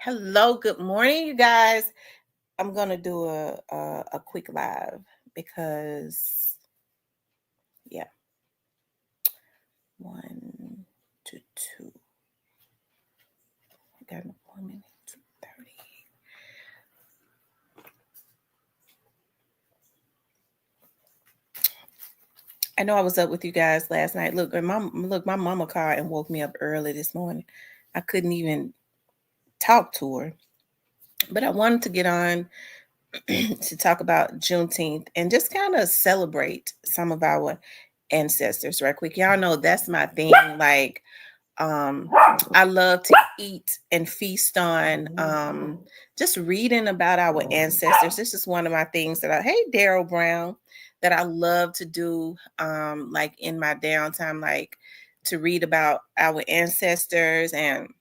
Hello, good morning, you guys. I'm gonna do a quick live because yeah, 1 to 2. I got an appointment at 2:30. I know I was up with you guys last night. My mama called and woke me up early this morning. I couldn't even talk to her, but I wanted to get on to talk about Juneteenth and just kind of celebrate some of our ancestors right quick. Y'all know that's my thing. Like, I love to eat and feast on just reading about our ancestors. This is one of my things hey, Daryl Brown, that I love to do, like in my downtime, like to read about our ancestors and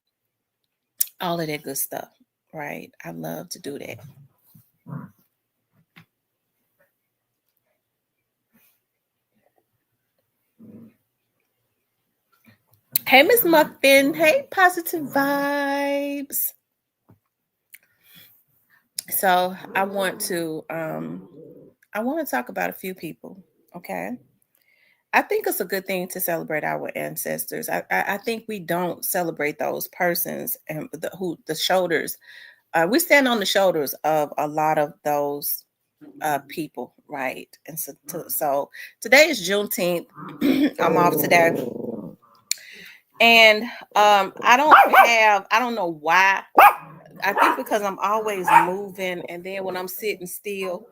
all of that good stuff, right? I love to do that. Hey, Miss Muffin. Hey, positive vibes. So I want to talk about a few people. Okay. I think it's a good thing to celebrate our ancestors. I think we don't celebrate those persons and the shoulders. We stand on the shoulders of a lot of those people, right? And so today is Juneteenth. I'm off today, and I don't know why. I think because I'm always moving, and then when I'm sitting still,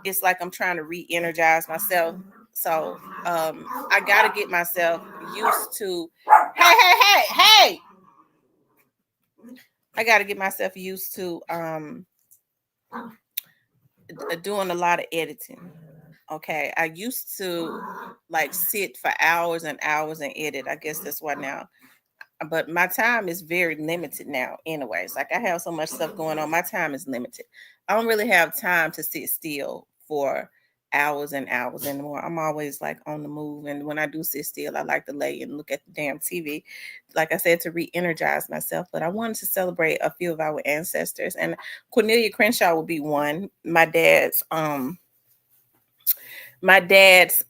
it's like I'm trying to re-energize myself. So I gotta get myself used to hey. I gotta get myself used to doing a lot of editing. Okay. I used to like sit for hours and hours and edit. I guess that's why now. But my time is very limited now, anyways. Like I have so much stuff going on. My time is limited. I don't really have time to sit still for hours and hours anymore. I'm always like on the move. And when I do sit still, I like to lay and look at the damn TV, like I said, to re-energize myself. But I wanted to celebrate a few of our ancestors. And Cornelia Crenshaw will be one. My dad's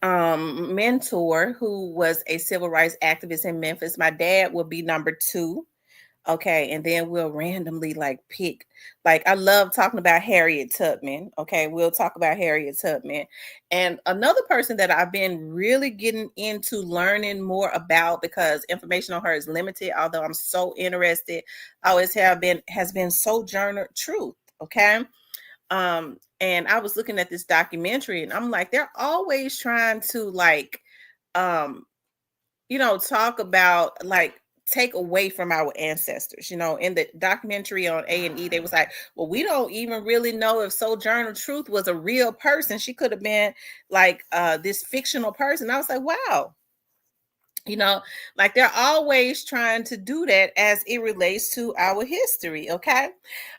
mentor, who was a civil rights activist in Memphis. My dad will be number 2. Okay, and then we'll randomly like pick. Like I love talking about Harriet Tubman. Okay, we'll talk about Harriet Tubman. And another person that I've been really getting into learning more about, because information on her is limited, although I'm so interested, always have been, has been Sojourner Truth. Okay. And I was looking at this documentary and I'm like, they're always trying to like um talk about like take away from our ancestors. In the documentary on A&E, they was like, well, we don't even really know if Sojourner Truth was a real person. She could have been like this fictional person. I was like, wow. you know like they're always trying to do that as it relates to our history. Okay,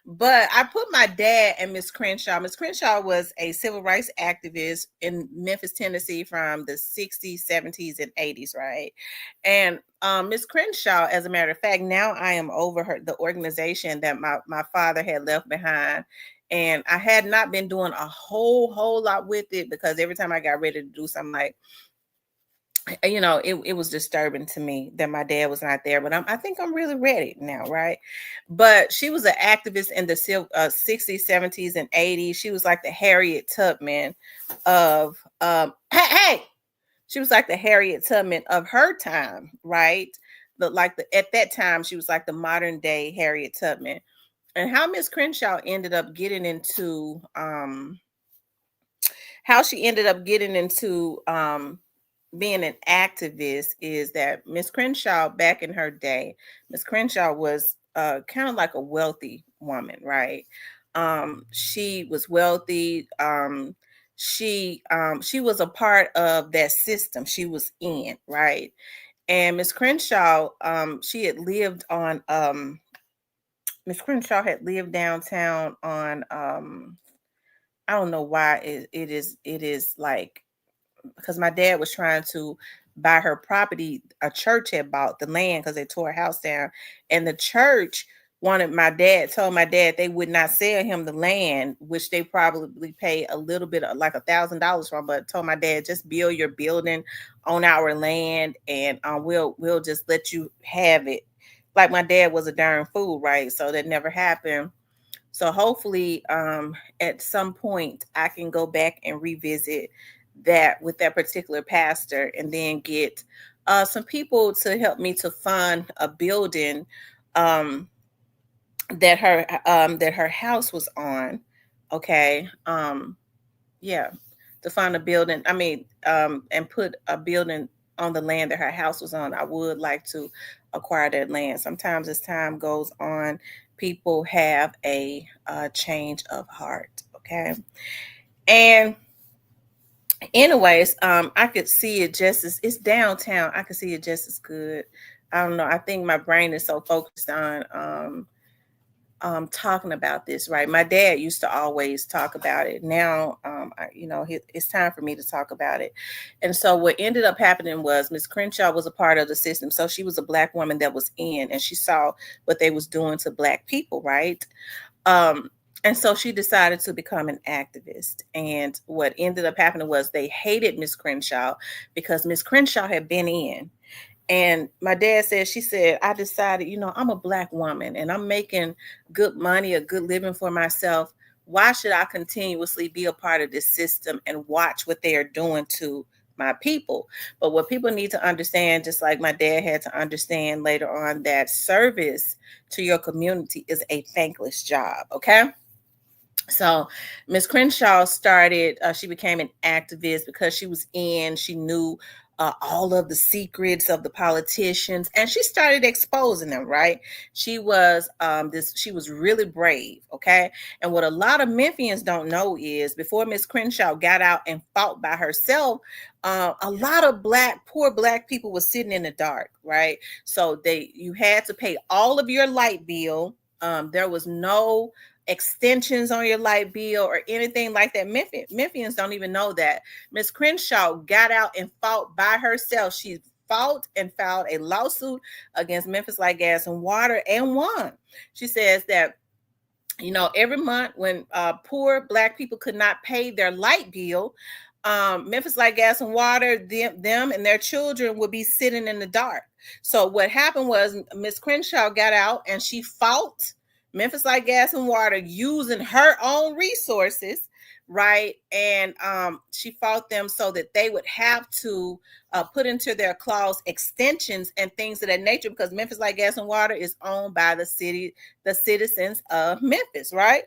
but I put my dad and Miss Crenshaw was a civil rights activist in Memphis, Tennessee, from the 60s, 70s, and 80s, right? And Miss Crenshaw, as a matter of fact, now I am over the organization that my father had left behind, and I had not been doing a whole lot with it, because every time I got ready to do something, like, it was disturbing to me that my dad was not there. But I think I'm really ready now, right? But she was an activist in the 60s, 70s, and 80s. She was like the Harriet Tubman of hey, she was like the Harriet Tubman of her time, right? At that time, she was like the modern day Harriet Tubman. And how Miss Crenshaw ended up getting into how she ended up getting into being an activist is that Miss Crenshaw, back in her day, Miss Crenshaw was kind of like a wealthy woman, right? She was wealthy. She was a part of that system she was in, right? And Miss Crenshaw, she had lived on Miss Crenshaw had lived downtown on I don't know why it is like, because my dad was trying to buy her property. A church had bought the land because they tore a house down, and the church my dad told my dad they would not sell him the land, which they probably pay a little bit of like $1,000 from, but told my dad, just build your building on our land, and we'll just let you have it. Like my dad was a darn fool, right? So that never happened. So hopefully, at some point, I can go back and revisit that with that particular pastor, and then get some people to help me to fund a building um, that her house was on. Okay, yeah, to find a building. I mean, and put a building on the land that her house was on. I would like to acquire that land. Sometimes as time goes on, people have a change of heart. Okay. And anyways, I could see it just as it's downtown. I could see it just as good. I don't know. I think my brain is so focused on talking about this, right? My dad used to always talk about it. Now, it's time for me to talk about it. And so, what ended up happening was Miss Crenshaw was a part of the system. So she was a Black woman that was in, and she saw what they was doing to Black people, right? Um, and so she decided to become an activist. And what ended up happening was they hated Miss Crenshaw because Miss Crenshaw had been in. And my dad said, she said, I decided, I'm a Black woman and I'm making good money, a good living for myself. Why should I continuously be a part of this system and watch what they are doing to my people? But what people need to understand, just like my dad had to understand later on, that service to your community is a thankless job. Okay. So Miss Crenshaw started, she became an activist because she knew all of the secrets of the politicians, and she started exposing them, right? She was really brave, okay? And what a lot of Memphians don't know is before Miss Crenshaw got out and fought by herself, a lot of poor Black people were sitting in the dark, right? So you had to pay all of your light bill. There was no extensions on your light bill or anything like that. Memphians don't even know that. Miss Crenshaw got out and fought by herself. She fought and filed a lawsuit against Memphis Light, Gas, and Water and won. She says that, every month when poor Black people could not pay their light bill, Memphis Light, Gas, and Water, them and their children would be sitting in the dark. So what happened was Miss Crenshaw got out and she fought Memphis Light, Gas, and Water using her own resources, right? And she fought them so that they would have to put into their clause extensions and things of that nature, because Memphis Light, Gas, and Water is owned by the citizens of Memphis, right?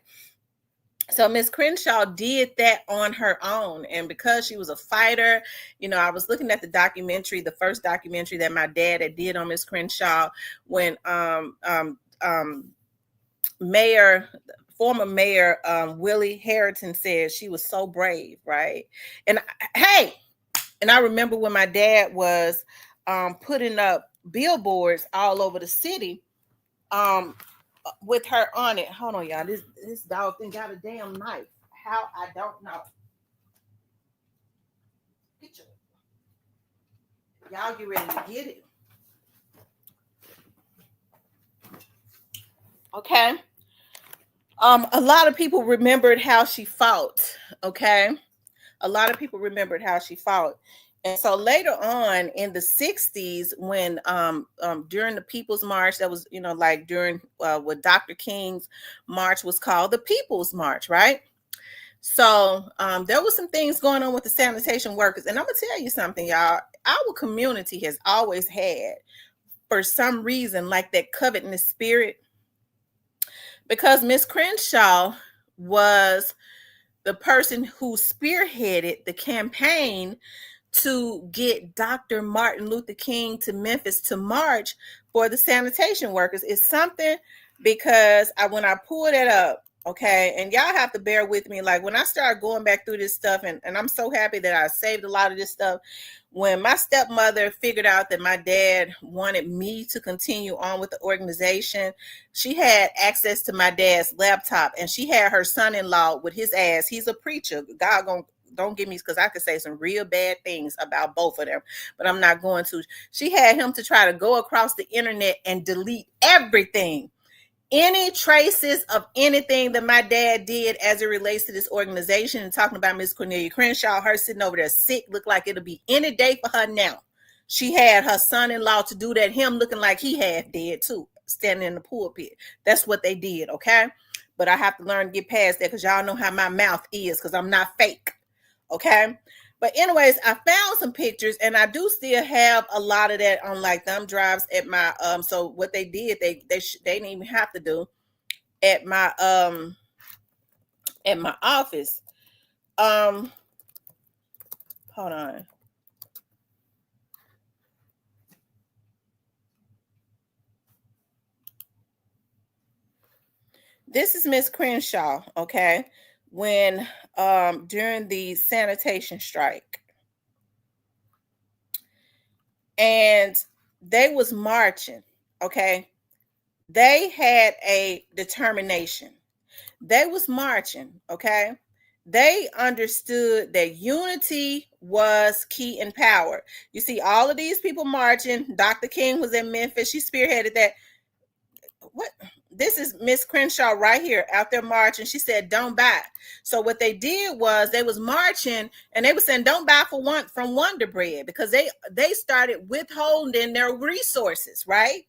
So Miss Crenshaw did that on her own. And because she was a fighter, I was looking at the first documentary that my dad had did on Miss Crenshaw, when former mayor Willie Harrington said she was so brave, right? And I remember when my dad was putting up billboards all over the city with her on it. Hold on, y'all. This dog thing got a damn knife. How? I don't know. Y'all get ready to get it. Okay. A lot of people remembered how she fought. Okay. A lot of people remembered how she fought. And so later on in the 60s, when during the People's March, that was, like during what Dr. King's march was called, the People's March, right? So there was some things going on with the sanitation workers. And I'm going to tell you something, y'all. Our community has always had, for some reason, like that covetousness spirit, because Miss Crenshaw was the person who spearheaded the campaign to get Dr. Martin Luther King to Memphis to march for the sanitation workers. It's something, because when I pulled it up, okay, and y'all have to bear with me, like when I started going back through this stuff, and I'm so happy that I saved a lot of this stuff. When my stepmother figured out that my dad wanted me to continue on with the organization, she had access to my dad's laptop, and she had her son-in-law with his ass. He's a preacher. God don't give me, because I could say some real bad things about both of them, but I'm not going to. She had him to try to go across the internet and delete everything any traces of anything that my dad did as it relates to this organization, and talking about Miss Cornelia Crenshaw, her sitting over there sick, look like it'll be any day for her now. She had her son-in-law to do that, him looking like he half dead too, standing in the pulpit. That's what they did, okay? But I have to learn to get past that, because y'all know how my mouth is, because I'm not fake, okay? But anyways, I found some pictures, and I do still have a lot of that on like thumb drives at my so what they did, they didn't even have to do at my office. Hold on. This is Miss Crenshaw, okay? When during the sanitation strike. And they was marching, okay? They had a determination. They was marching, okay? They understood that unity was key in power. You see all of these people marching. Dr. King was in Memphis. She spearheaded that. What? This is Miss Crenshaw right here out there marching. She said, "Don't buy." So what they did was they was marching, and they were saying, "Don't buy from Wonder Bread," because they started withholding their resources, right?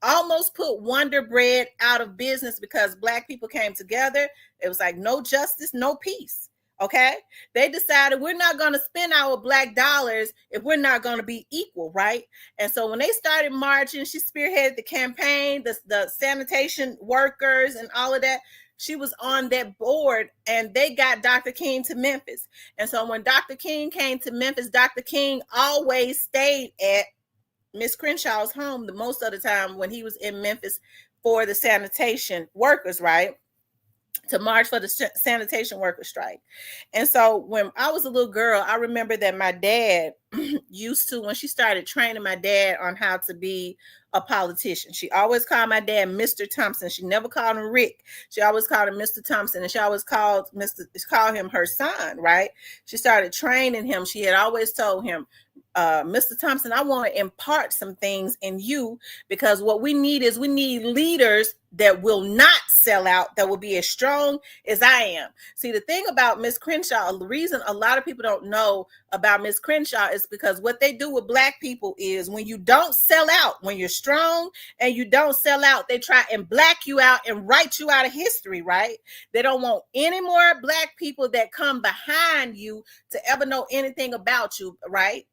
Almost put Wonder Bread out of business because Black people came together. It was like no justice, no peace. Okay, they decided we're not going to spend our Black dollars if we're not going to be equal, right? And so when they started marching, she spearheaded the campaign, the sanitation workers and all of that. She was on that board, and they got Dr. King to Memphis. And so when Dr. King came to Memphis, Dr. King always stayed at Miss Crenshaw's home the most of the time when he was in Memphis for the sanitation workers, right? To march for the sanitation worker strike. And so when I was a little girl, I remember that my dad used to, when she started training my dad on how to be a politician, she always called my dad Mr. Thompson. She never called him Rick. She always called him Mr. Thompson, and she always called him her son, right? She started training him. She had always told him, Mr. Thompson, I want to impart some things in you, because what we need leaders that will not sell out, that will be as strong as I am. See, the thing about Miss Crenshaw, the reason a lot of people don't know about Miss Crenshaw is because what they do with Black people is when you don't sell out, when you're strong and you don't sell out, they try and black you out and write you out of history, right? They don't want any more Black people that come behind you to ever know anything about you, right?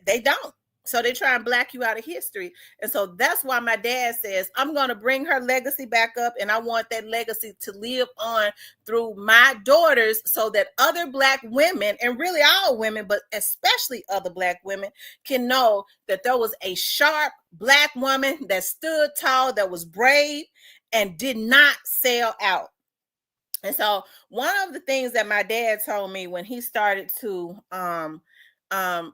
They don't. So they try and black you out of history. And so that's why my dad says, I'm going to bring her legacy back up, and I want that legacy to live on through my daughters, so that other Black women, and really all women, but especially other Black women, can know that there was a sharp Black woman that stood tall, that was brave, and did not sell out. And so one of the things that my dad told me when he started to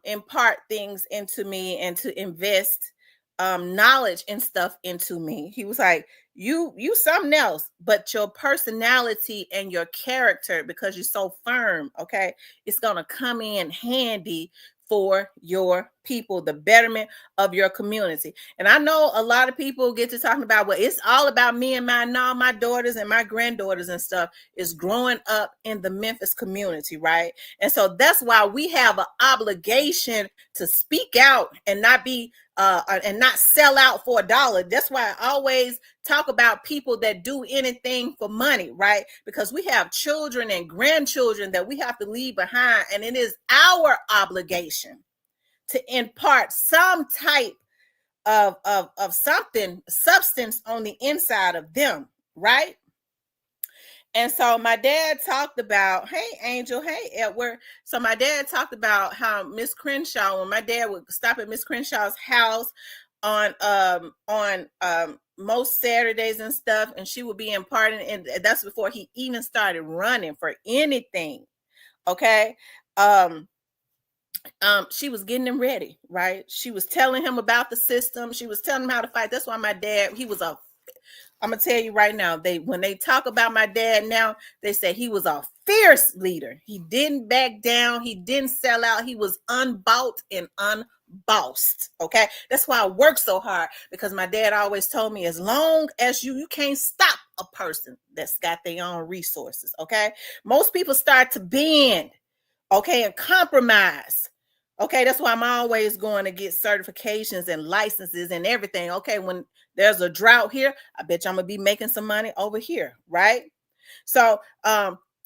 impart things into me and to invest knowledge and stuff into me, he was like, you something else, but your personality and your character, because you're so firm, okay, it's gonna come in handy for your people, the betterment of your community. And I know a lot of people get to talking about, well, it's all about me and my daughters and my granddaughters and stuff is growing up in the Memphis community, right? And so that's why we have an obligation to speak out and not be and not sell out for $1. That's why I always talk about people that do anything for money, right? Because we have children and grandchildren that we have to leave behind, and it is our obligation to impart some type of something, substance on the inside of them, right? And so my dad talked about, hey, Angel, hey, Edward. So my dad talked about how Miss Crenshaw, when my dad would stop at Miss Crenshaw's house on most Saturdays and stuff, and she would be imparting, and that's before he even started running for anything. Okay. She was getting him ready, right? She was telling him about the system. She was telling him how to fight. That's why my dad, I'm gonna tell you right now, when they talk about my dad now, they say he was a fierce leader. He didn't back down. He didn't sell out. He was unbought and bossed. Okay, that's why I work so hard, because my dad always told me, as long as you can't stop a person that's got their own resources. Okay, most people start to bend, okay, and compromise. Okay, that's why I'm always going to get certifications and licenses and everything. Okay, when there's a drought here, I bet you I'm gonna be making some money over here, right? So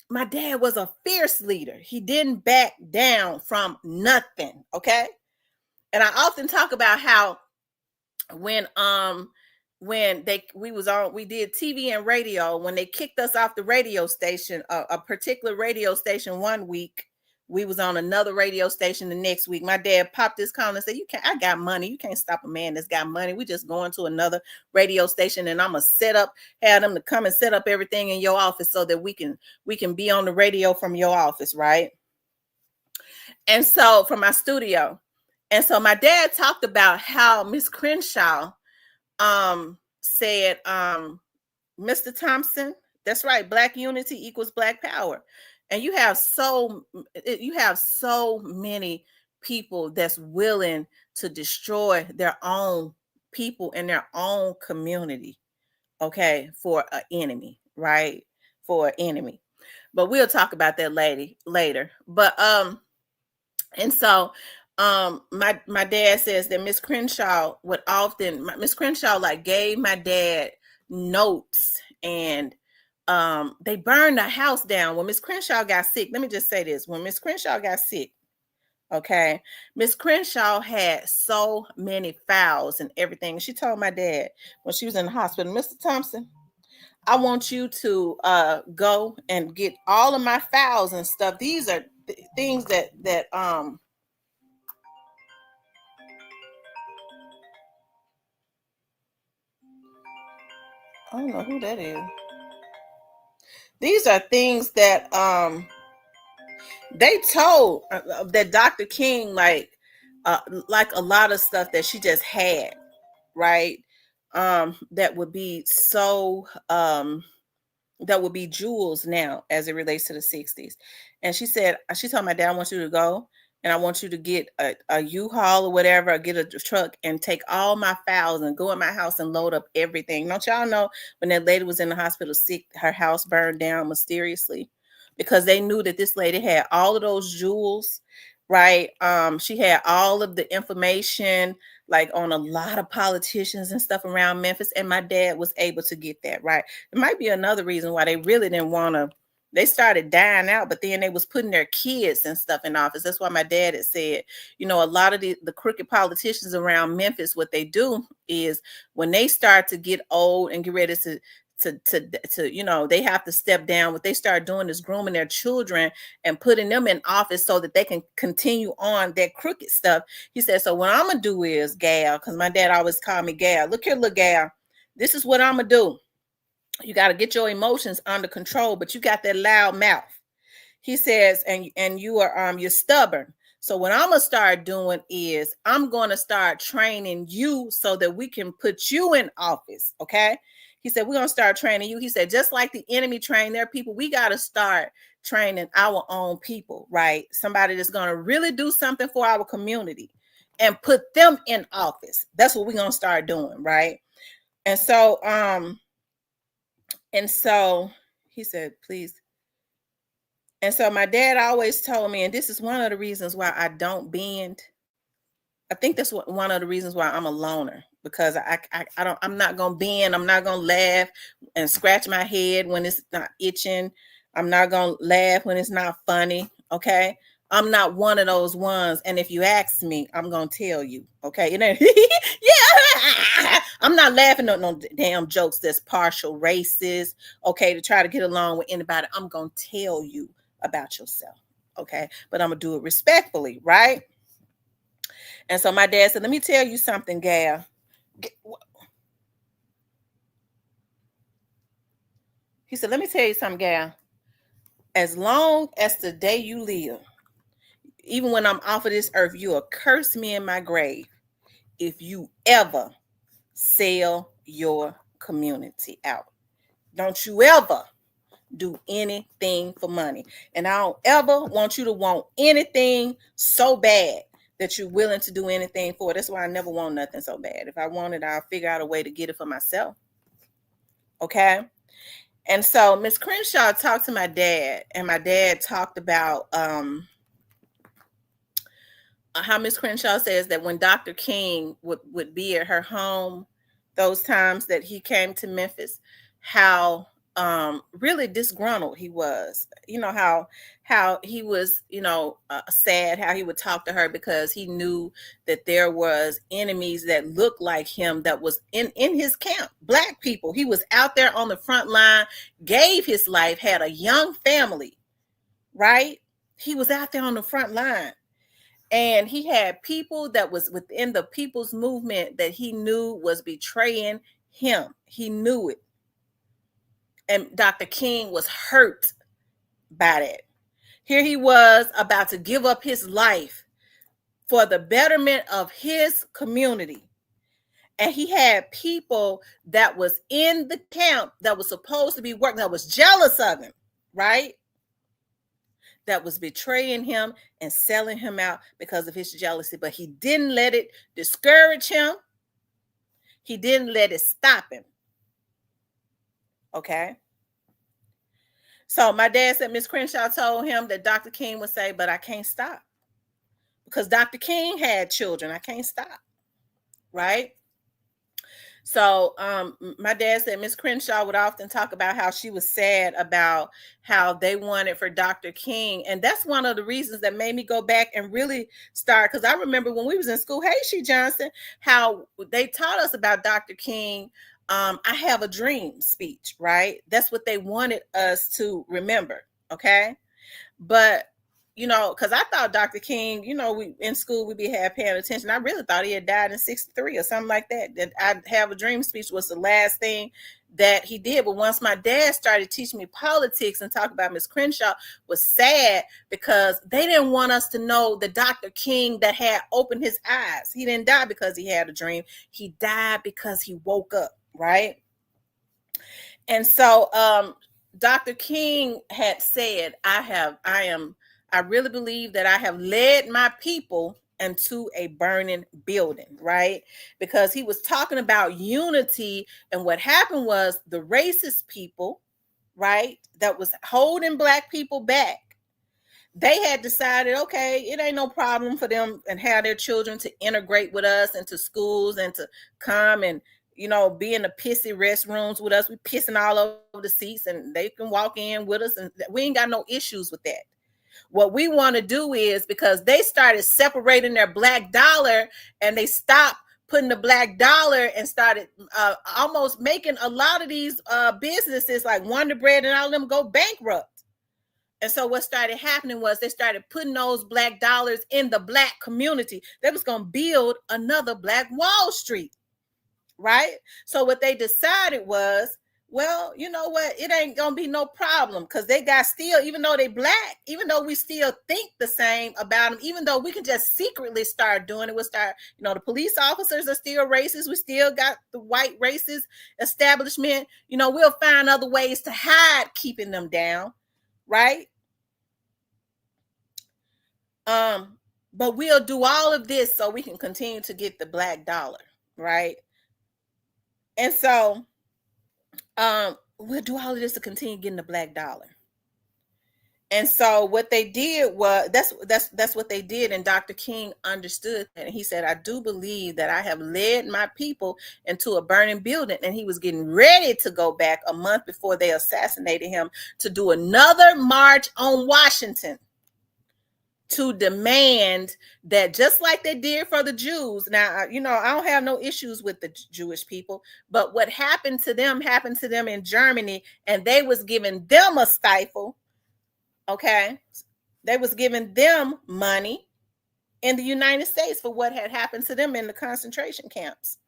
my dad was a fierce leader. He didn't back down from nothing. Okay. And I often talk about how when we did TV and radio, when they kicked us off the radio station, a particular radio station one week, we was on another radio station the next week. My dad popped his collar and said, "You can't, I got money. You can't stop a man that's got money. We just going to another radio station, and I'm gonna have them to come and set up everything in your office so that we can be on the radio from your office, right?" And so from my studio. And so my dad talked about how Miss Crenshaw said, "Mr. Thompson, that's right, black unity equals black power." And you have so many people that's willing to destroy their own people in their own community, okay, for an enemy, right? For an enemy. But we'll talk about that later. But and so my dad says that Miss Crenshaw would often, Miss Crenshaw like gave my dad notes, and they burned the house down when Miss Crenshaw got sick. Let me just say this: when Miss Crenshaw got sick, okay, Miss Crenshaw had so many files and everything. She told my dad when she was in the hospital, "Mr. Thompson, I want you to go and get all of my files and stuff. These are things that I don't know who that is. These are things that they told that Dr. King, like a lot of stuff that she just had, right? That would be that would be jewels now as it relates to the 60s. And she told my dad, "I want you to go and I want you to get a U-Haul or whatever, or get a truck and take all my files and go in my house and load up everything." Don't y'all know when that lady was in the hospital sick, her house burned down mysteriously because they knew that this lady had all of those jewels, right? She had all of the information like on a lot of politicians and stuff around Memphis, and my dad was able to get that, right? It might be another reason why they really didn't want to. They started dying out, but then they was putting their kids and stuff in office. That's why my dad had said, a lot of the crooked politicians around Memphis, what they do is when they start to get old and get ready to they have to step down. What they start doing is grooming their children and putting them in office so that they can continue on that crooked stuff. He said, "So what I'm gonna do is, Gal," because my dad always called me Gal. "Look here, little Gal. This is what I'm gonna do. You got to get your emotions under control, but you got that loud mouth." He says, and you're stubborn. "So what I'm gonna start doing is I'm gonna start training you so that we can put you in office." Okay. He said, "We're gonna start training you." He said, "Just like the enemy trained their people, we gotta start training our own people, right? Somebody that's gonna really do something for our community and put them in office. That's what we're gonna start doing, right?" And so he said, "Please." And so my dad always told me, and this is one of the reasons why I don't bend. I think that's one of the reasons why I'm a loner, because I'm not gonna bend. I'm not gonna laugh and scratch my head when it's not itching. I'm not gonna laugh when it's not funny. Okay. I'm not one of those ones. And if you ask me, I'm gonna tell you. Okay. Yeah. I'm not laughing at no damn jokes that's partial racist. Okay, to try to get along with anybody. I'm gonna tell you about yourself. Okay. But I'm gonna do it respectfully, right? And so my dad said, "Let me tell you something, Gal." He said, "Let me tell you something, Gal. As long as the day you live, even when I'm off of this earth, you'll curse me in my grave if you ever sell your community out. Don't you ever do anything for money. And I don't ever want you to want anything so bad that you're willing to do anything for. That's why I never want nothing so bad. If I want it, I'll figure out a way to get it for myself. Okay. And so Miss Crenshaw talked to my dad, and my dad talked about how Miss Crenshaw says that when Dr. King would be at her home, those times that he came to Memphis, how really disgruntled he was. You know, how he was, sad, how he would talk to her because he knew that there was enemies that looked like him that was in his camp, Black people. He was out there on the front line, gave his life, had a young family, right? He was out there on the front line. And he had people that was within the people's movement that he knew was betraying him. He knew it. And Dr. King was hurt by that. Here he was about to give up his life for the betterment of his community. And he had people that was in the camp that was supposed to be working, that was jealous of him, right? That was betraying him and selling him out because of his jealousy. But he didn't let it discourage him. He didn't let it stop him. Okay. So my dad said Miss Crenshaw told him that Dr. King would say, but I can't stop. Because Dr. King had children. I can't stop. Right? So my dad said Miss Crenshaw would often talk about how she was sad about how they wanted for Dr. King. And that's one of the reasons that made me go back and really start. Because I remember when we was in school, hey, she Johnson, how they taught us about Dr. King. I have a dream speech, right? That's what they wanted us to remember. Okay. But because I thought Dr. King, we in school, we'd be paying attention. I really thought he had died in 1963 or something like that. That I Have a Dream speech was the last thing that he did. But once my dad started teaching me politics and talk about Miss Crenshaw, was sad because they didn't want us to know the Dr. King that had opened his eyes. He didn't die because he had a dream. He died because he woke up, right? And so Dr. King had said, I really believe that I have led my people into a burning building, right? Because he was talking about unity, and what happened was the racist people, right, that was holding Black people back, they had decided, okay, it ain't no problem for them and have their children to integrate with us into schools and to come and be in the pissy restrooms with us. We pissing all over the seats, and they can walk in with us, and we ain't got no issues with that. What we want to do is, because they started separating their Black dollar and they stopped putting the Black dollar and started almost making a lot of these businesses like Wonder Bread and all of them go bankrupt. And so what started happening was they started putting those Black dollars in the Black community. They was going to build another Black Wall Street, right? So what they decided was, well, you know what? It ain't going to be no problem because they got still, even though they Black, even though we still think the same about them, even though we can just secretly start doing it, we'll start, the police officers are still racist. We still got the white racist establishment. We'll find other ways to hide keeping them down, right? But we'll do all of this so we can continue to get the Black dollar, right? And so we'll do all of this to continue getting the Black dollar. And so what they did was that's what they did. And Dr. King understood that. And he said, I do believe that I have led my people into a burning building. And he was getting ready to go back a month before they assassinated him to do another march on Washington to demand that, just like they did for the Jews. Now, I don't have no issues with the Jewish people, but what happened to them in Germany, and they was giving them a stifle. Okay. They was giving them money in the United States for what had happened to them in the concentration camps.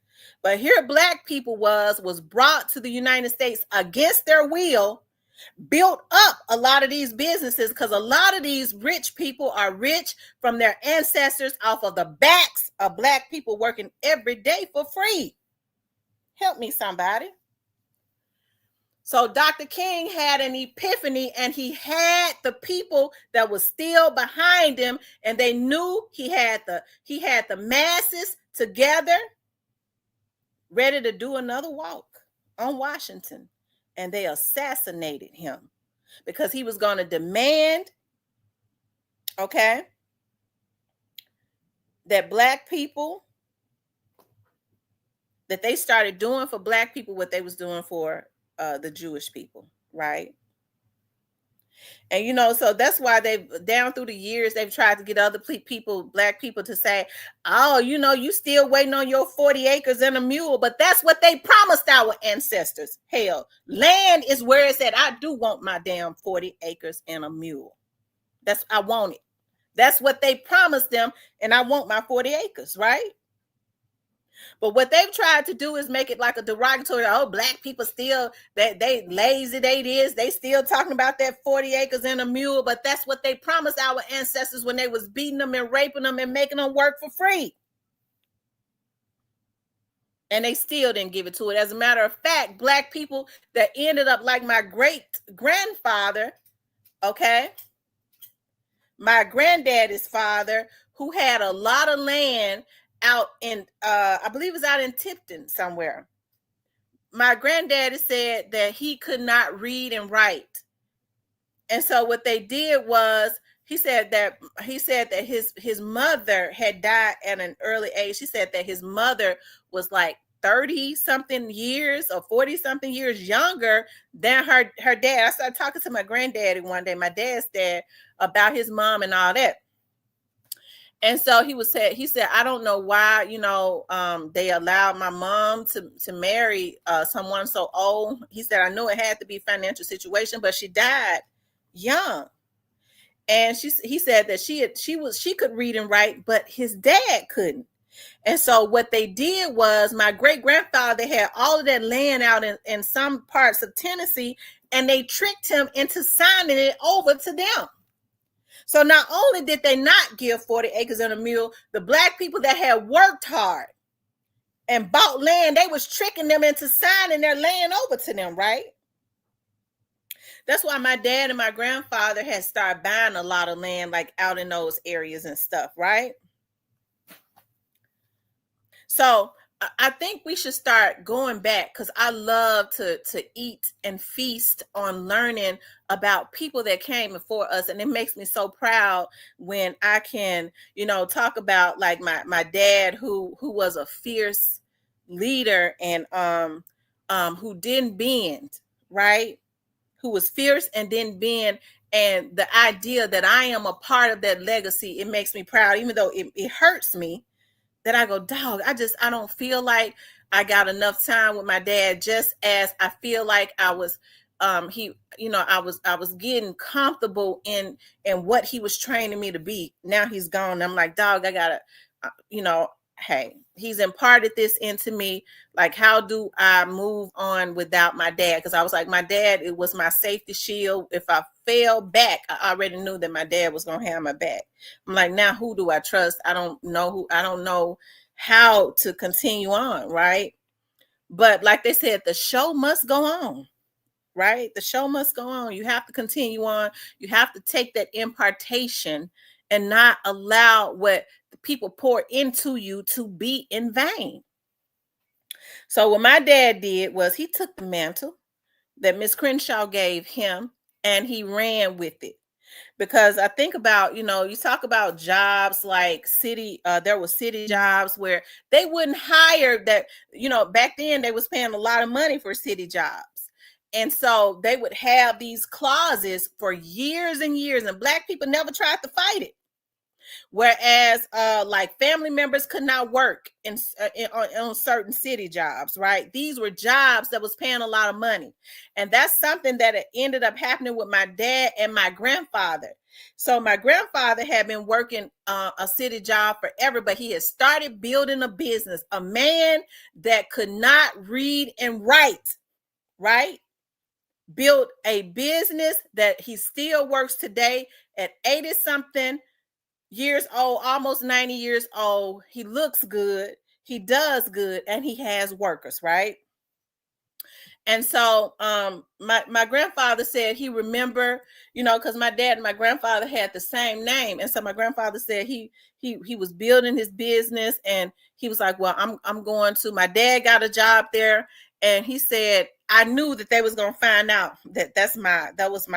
But here Black people was brought to the United States against their will, built up a lot of these businesses because a lot of these rich people are rich from their ancestors off of the backs of Black people working every day for free. Help me, somebody. So Dr. King had an epiphany, and he had the people that was still behind him, and they knew he had the masses together, ready to do another walk on Washington. And they assassinated him because he was going to demand, okay, that black people, that they started doing for black people what they was doing for the Jewish people, right? And so that's why they've down through the years they've tried to get other people, black people, to say, "Oh, you still waiting on your 40 acres and a mule," but that's what they promised our ancestors. Hell, land is where it's at. I do want my damn 40 acres and a mule. I want it. That's what they promised them, and I want my 40 acres, right? But what they've tried to do is make it like a derogatory. Oh, black people still, they lazy, they still talking about that 40 acres and a mule. But that's what they promised our ancestors when they was beating them and raping them and making them work for free. And they still didn't give it to it. As a matter of fact, black people that ended up like my great grandfather, okay, my granddaddy's father, who had a lot of land out in I believe it was out in Tipton somewhere. My granddaddy said that he could not read and write. And so what they did was he said that his mother had died at an early age. He said that his mother was like 30 something years or 40 something years younger than her dad. I started talking to my granddaddy one day, my dad's dad, about his mom and all that. And so he said, I don't know why, they allowed my mom to marry someone so old. He said, I knew it had to be a financial situation, but she died young. And he said that she could read and write, but his dad couldn't. And so what they did was my great grandfather had all of that land out in some parts of Tennessee, and they tricked him into signing it over to them. So not only did they not give 40 acres and a mule, the black people that had worked hard and bought land, they was tricking them into signing their land over to them, right? That's why my dad and my grandfather had started buying a lot of land like out in those areas and stuff, right? So I think we should start going back, because I love to eat and feast on learning about people that came before us. And it makes me so proud when I can, talk about like my dad who was a fierce leader and who didn't bend, right? Who was fierce and didn't bend. And the idea that I am a part of that legacy, it makes me proud, even though it hurts me. That I go, dog, I don't feel like I got enough time with my dad, just as I feel like I was I was getting comfortable in what he was training me to be. Now he's gone. I'm like, dog, I gotta, hey, he's imparted this into me. Like, how do I move on without my dad? Because I was like, my dad, it was my safety shield. If I fell back, I already knew that my dad was gonna have my back. I'm like, now who do I trust? I don't know how to continue on, right? But like they said, the show must go on, right? The show must go on. You have to continue on. You have to take that impartation and not allow what the people pour into you to be in vain. So what my dad did was he took the mantle that Miss Crenshaw gave him and he ran with it. Because I think about, you talk about jobs like city, there were city jobs where they wouldn't hire that, back then they was paying a lot of money for city jobs. And so they would have these clauses for years and years, and black people never tried to fight it. Whereas like family members could not work on certain city jobs, right? These were jobs that was paying a lot of money. And that's something that ended up happening with my dad and my grandfather. So my grandfather had been working a city job forever, but he had started building a business. A man that could not read and write, right? Built a business that he still works today at 80 something years old, almost 90 years old. He looks good, he does good, and he has workers, right? And so my grandfather said he remember, because my dad and my grandfather had the same name. And so my grandfather said he was building his business, and he was like, well, I'm going to, my dad got a job there, and he said, I knew that they was gonna find out that was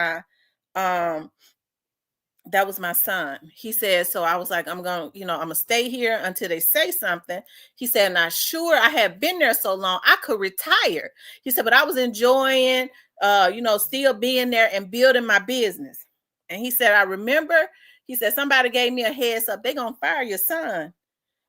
my son. He said, so I was like, I'm gonna stay here until they say something. He said, not sure, I had been there so long, I could retire. He said, but I was enjoying, still being there and building my business. And he said, I remember, he said, somebody gave me a heads up, they gonna fire your son.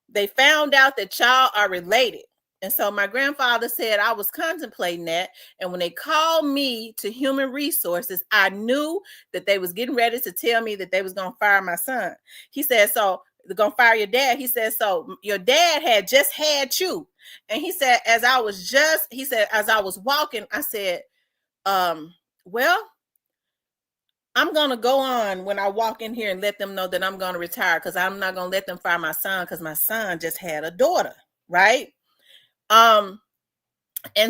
They found out that y'all are related. And so my grandfather said, I was contemplating that. And when they called me to human resources, I knew that they was getting ready to tell me that they was going to fire my son. He said, so they're going to fire your dad. He said, so your dad had just had you. And he said, as I was walking, I said, well, I'm going to go on when I walk in here and let them know that I'm going to retire, because I'm not going to let them fire my son, because my son just had a daughter, right? And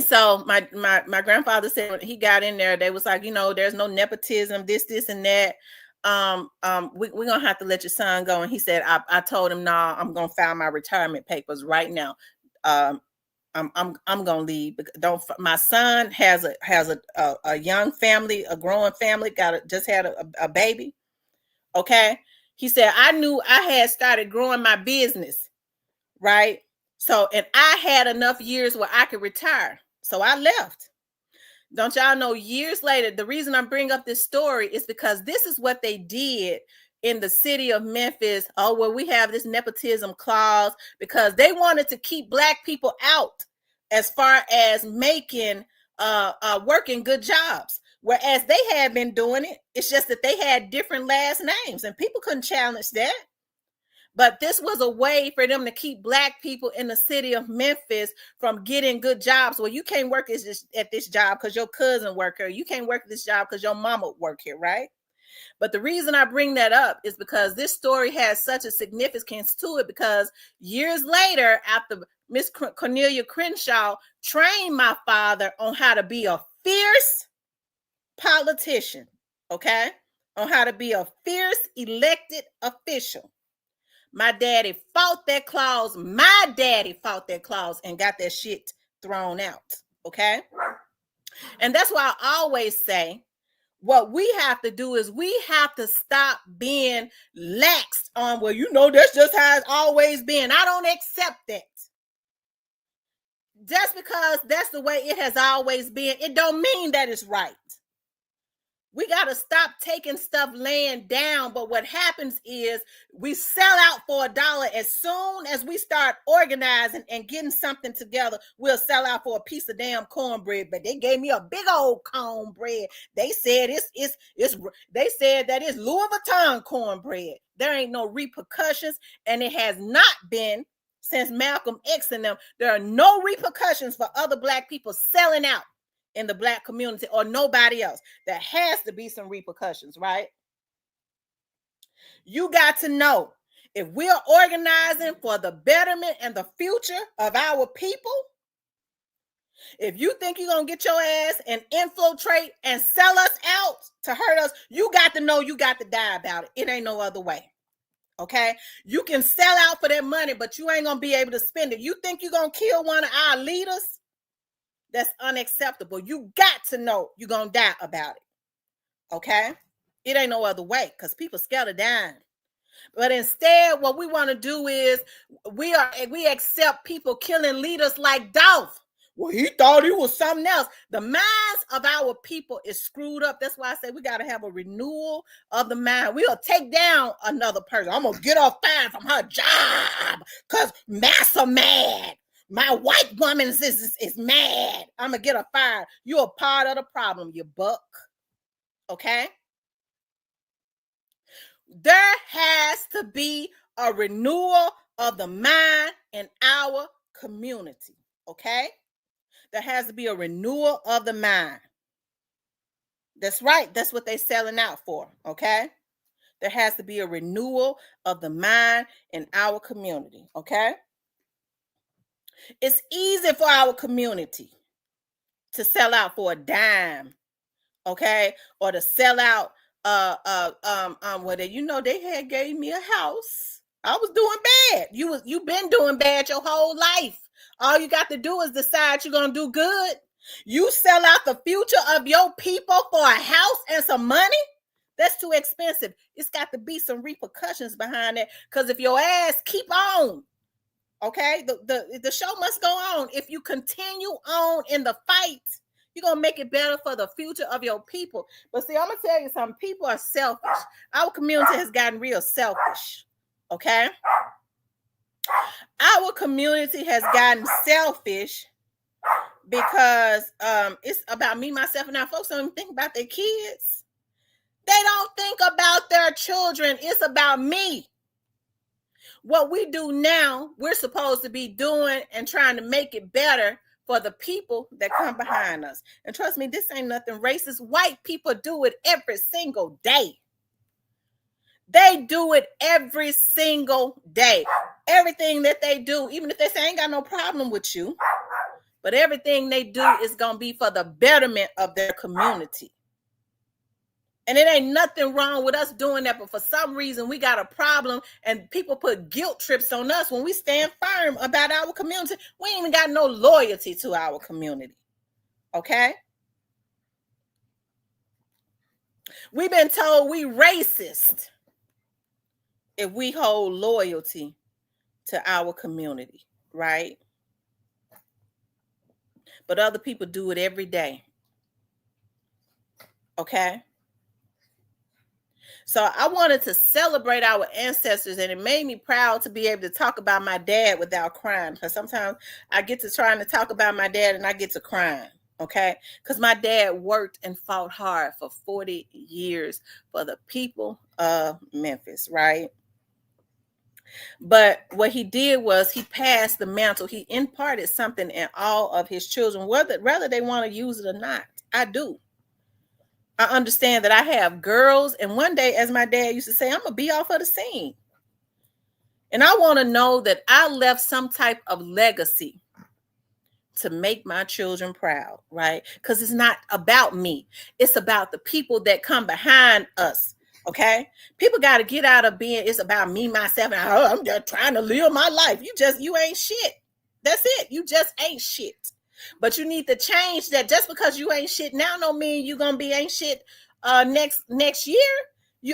so my grandfather said when he got in there, they was like, there's no nepotism, this and that. We're gonna have to let your son go. And he said, I told him, no, I'm gonna file my retirement papers right now. I'm gonna leave. My son has a young family, a growing family, just had a baby. Okay. He said, I knew I had started growing my business, right? So, and I had enough years where I could retire. So I left. Don't y'all know, years later, the reason I'm bringing up this story is because this is what they did in the city of Memphis. Oh, well, we have this nepotism clause because they wanted to keep Black people out as far as making working good jobs. Whereas they had been doing it. It's just that they had different last names and people couldn't challenge that. But this was a way for them to keep Black people in the city of Memphis from getting good jobs. Well, you can't work at this job because your cousin work here. You can't work at this job because your mama work here, right? But the reason I bring that up is because this story has such a significance to it, because years later, after Miss Cornelia Crenshaw trained my father on how to be a fierce politician, okay? On how to be a fierce elected official. My daddy fought that clause. My daddy fought that clause and got that shit thrown out. Okay. And that's why I always say what we have to do is we have to stop being laxed on, well, that's just how it's always been. I don't accept that. Just because that's the way it has always been, it don't mean that it's right. We got to stop taking stuff laying down. But what happens is we sell out for $1. As soon as we start organizing and getting something together, we'll sell out for a piece of damn cornbread. But they gave me a big old cornbread. They said they said that it's Louis Vuitton cornbread. There ain't no repercussions, and it has not been since Malcolm X and them. There are no repercussions for other Black people selling out in the Black community or nobody else. There has to be some repercussions, right? You got to know, if we're organizing for the betterment and the future of our people, if you think you're going to get your ass and infiltrate and sell us out to hurt us, you got to know you got to die about it. It ain't no other way. Okay? You can sell out for that money, but you ain't going to be able to spend it. You think you're going to kill one of our leaders? That's unacceptable. You got to know you're going to die about it. Okay? It ain't no other way, because people scared of dying. But instead, what we want to do is we accept people killing leaders like Dolph. Well, he thought he was something else. The minds of our people is screwed up. That's why I say we got to have a renewal of the mind. We'll take down another person. I'm going to get her fired from her job because Massa mad. My white woman is mad. I'm going to get her fired. You're a part of the problem, you buck. Okay? There has to be a renewal of the mind in our community. Okay? There has to be a renewal of the mind. That's right. That's what they're selling out for. Okay? There has to be a renewal of the mind in our community. Okay? It's easy for our community to sell out for a dime, okay, or to sell out. Well, they had gave me a house. I was doing bad. You've been doing bad your whole life. All you got to do is decide you're gonna do good. You sell out the future of your people for a house and some money. That's too expensive. It's got to be some repercussions behind that. Because if your ass keep on, okay, the show must go on. If you continue on in the fight, you're gonna make it better for the future of your people. But see, I'm gonna tell you something. People are selfish. Our community has gotten real selfish. Okay. Our community has gotten selfish because it's about me, myself, and our folks don't even think about their kids. They don't think about their children. It's about me. What we do now, we're supposed to be doing and trying to make it better for the people that come behind us. And trust me, this ain't nothing racist. White people do it every single day. They do it every single day. Everything that they do, even if they say I ain't got no problem with you, but everything they do is going to be for the betterment of their community. And it ain't nothing wrong with us doing that, but for some reason we got a problem and people put guilt trips on us when we stand firm about our community. We ain't even got no loyalty to our community. Okay? We've been told we racist if we hold loyalty to our community, right? But other people do it every day. Okay? So I wanted to celebrate our ancestors, and it made me proud to be able to talk about my dad without crying. Because sometimes I get to trying to talk about my dad and I get to crying, okay? Because my dad worked and fought hard for 40 years for the people of Memphis, right? But what he did was he passed the mantle. He imparted something in all of his children, whether they want to use it or not. I do. I understand that I have girls, and one day, as my dad used to say, I'm gonna be off of the scene. And I want to know that I left some type of legacy to make my children proud, right? Because it's not about me. It's about the people that come behind us, okay? People got to get out of being, it's about me, myself, and I'm just trying to live my life. You ain't shit. That's it. You just ain't shit. But you need to change that. Just because you ain't shit now don't mean you gonna be ain't shit next year.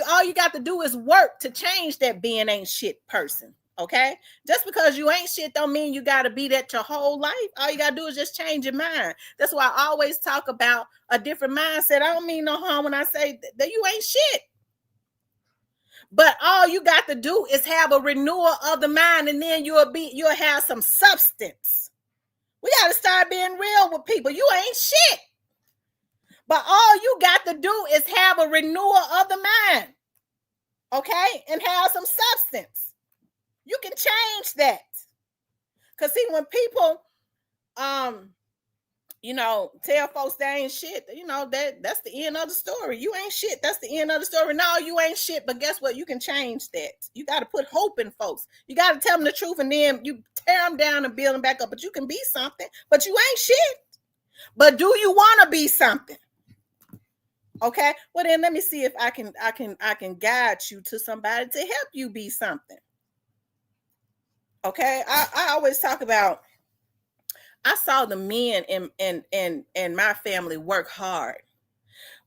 All you got to do is work to change that being ain't shit person. Okay, just because you ain't shit don't mean you got to be that your whole life. All you got to do is just change your mind. That's why I always talk about a different mindset. I don't mean no harm when I say that you ain't shit. But all you got to do is have a renewal of the mind, and then you'll have some substance. We got to start being real with people. You ain't shit. But all you got to do is have a renewal of the mind. Okay? And have some substance. You can change that. Because see, when people tell folks they ain't shit, that's the end of the story. You ain't shit. That's the end of the story. No, you ain't shit. But guess what? You can change that. You got to put hope in folks. You got to tell them the truth, and then you tear them down and build them back up. But you can be something. But you ain't shit. But do you want to be something? Okay. Well, then let me see if I can guide you to somebody to help you be something. Okay. I always talk about, I saw the men in my family work hard.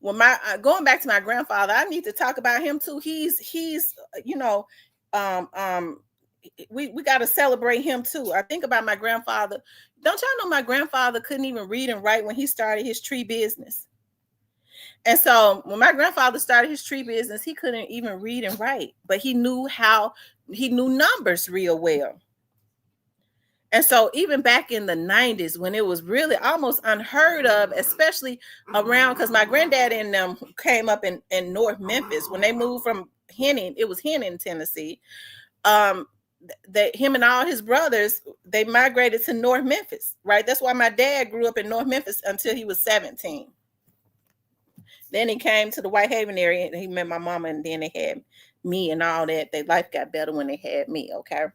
Well, going back to my grandfather, I need to talk about him too. He's we got to celebrate him too. I think about my grandfather. Don't y'all know my grandfather couldn't even read and write when he started his tree business? And so when my grandfather started his tree business, he couldn't even read and write, but he knew numbers real well. And so even back in the 90s, when it was really almost unheard of, especially around, because my granddad and them came up in North Memphis. When they moved from Henning, it was Henning, Tennessee. Him and all his brothers, they migrated to North Memphis, right? That's why my dad grew up in North Memphis until he was 17. Then he came to the Whitehaven area and he met my mama, and then they had me and all that. Their life got better when they had me, okay?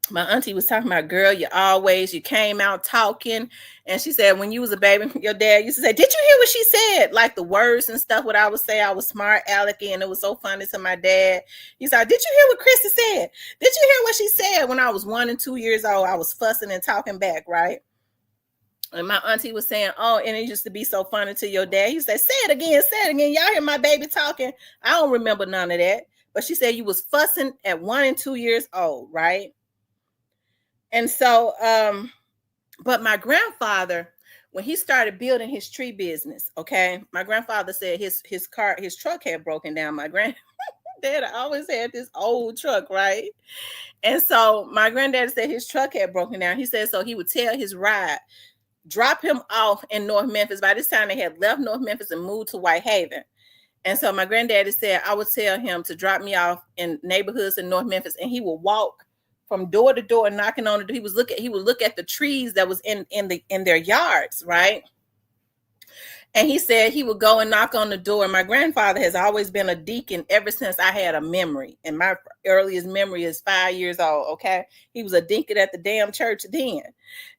my auntie was talking about, girl, you came out talking. And she said, when you was a baby, your dad used to say, did you hear what she said? Like the words and stuff, what I would say, I was smart alecky, and it was so funny to my dad. He said, did you hear what Krista said? Did you hear what she said? When I was 1 and 2 years old, I was fussing and talking back, right? And my auntie was saying, oh, and it used to be so funny to your dad. He said, say it again, say it again. Y'all hear my baby talking? I don't remember none of that. But she said you was fussing at 1 and 2 years old, right? And so, but my grandfather, when he started building his tree business, okay, my grandfather said his truck had broken down. My granddad always had this old truck, right? And so my granddad said his truck had broken down. He said so he would tell his ride, drop him off in North Memphis. By this time, they had left North Memphis and moved to Whitehaven. And so my granddaddy said I would tell him to drop me off in neighborhoods in North Memphis, and he would walk from door to door, knocking on the door. He would look at the trees that was in their yards, right? And he said he would go and knock on the door. My grandfather has always been a deacon ever since I had a memory. And my earliest memory is 5 years old, okay? He was a deacon at the damn church then.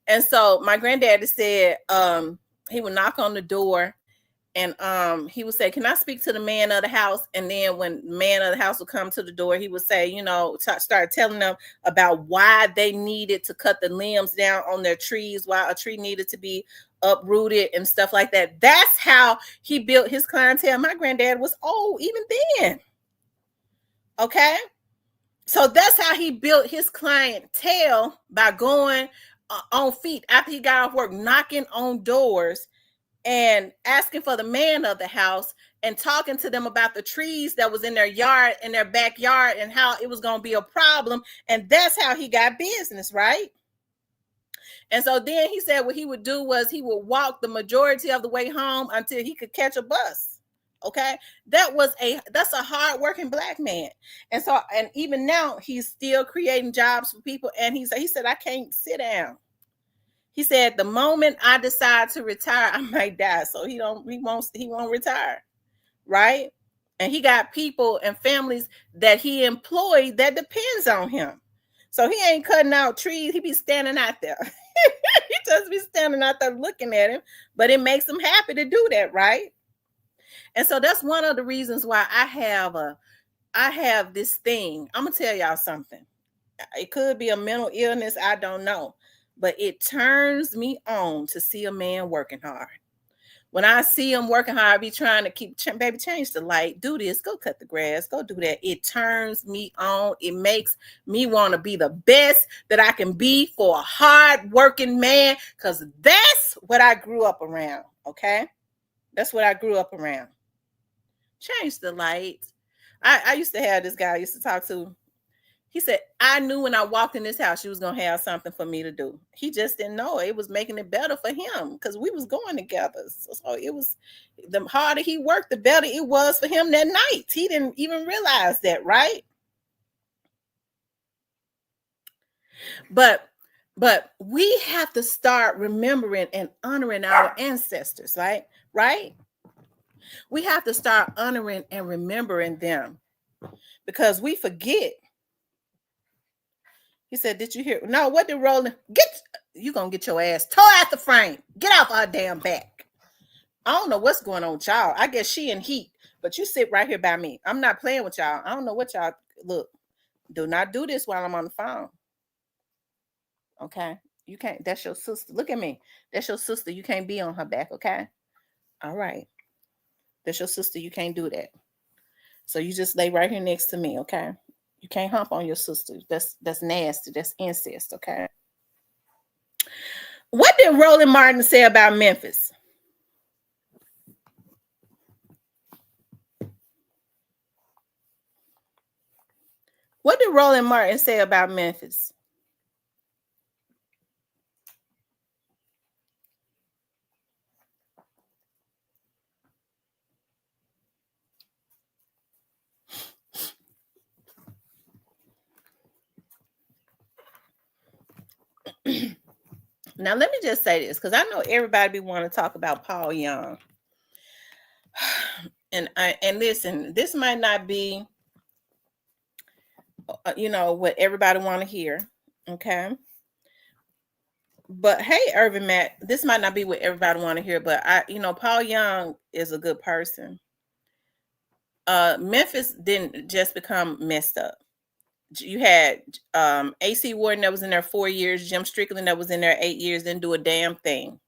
And so my granddaddy said he would knock on the door, and he would say, can I speak to the man of the house? And then when the man of the house would come to the door, he would say, start telling them about why they needed to cut the limbs down on their trees, why a tree needed to be uprooted and stuff like that. That's how he built his clientele. My granddad was old even then. Okay. So that's how he built his clientele, by going on feet after he got off work, knocking on doors and asking for the man of the house and talking to them about the trees that was in their yard, in their backyard, and how it was going to be a problem. And that's how he got business, right? And so then he said what he would do was he would walk the majority of the way home until he could catch a bus. Okay, that's a hardworking Black man. And so, and even now he's still creating jobs for people. And he said I can't sit down. He said the moment I decide to retire, I might die. So he won't retire, right? And he got people and families that he employed that depends on him. So he ain't cutting out trees. He be standing out there. He just be standing out there looking at him, but it makes him happy to do that, right? And so that's one of the reasons why I have this thing. I'm gonna tell y'all something. It could be a mental illness, I don't know, but it turns me on to see a man working hard. When I see him working hard, I be trying to keep, baby, change the light, do this, go cut the grass, go do that. It turns me on. It makes me want to be the best that I can be for a hard working man, because that's what I grew up around. Okay, that's what I grew up around. Change the light. I used to have this guy I used to talk to. He said, I knew when I walked in this house, she was going to have something for me to do. He just didn't know it was making it better for him, because we was going together. So it was, the harder he worked, the better it was for him that night. He didn't even realize that, right? But we have to start remembering and honoring our ancestors, right? We have to start honoring and remembering them, because we forget. He said, did you hear? No, what did Roland you gonna get your ass tore out the frame. Get off our damn back. I don't know what's going on with y'all. I guess she in heat, but you sit right here by me. I'm not playing with y'all. I don't know what y'all, look, do not do this while I'm on the phone. Okay. You can't, that's your sister. Look at me. That's your sister. You can't be on her back, okay? All right. That's your sister. You can't do that. So you just lay right here next to me, okay? You can't hump on your sister. That's nasty. That's incest, okay? What did Roland Martin say about Memphis? What did Roland Martin say about Memphis? Now, let me just say this, because I know everybody want to talk about Paul Young. And listen, this might not be, what everybody want to hear. Okay. But hey, Irvin Matt, this might not be what everybody want to hear, but Paul Young is a good person. Memphis didn't just become messed up. You had AC Warden that was in there 4 years, Jim Strickland that was in there 8 years, didn't do a damn thing.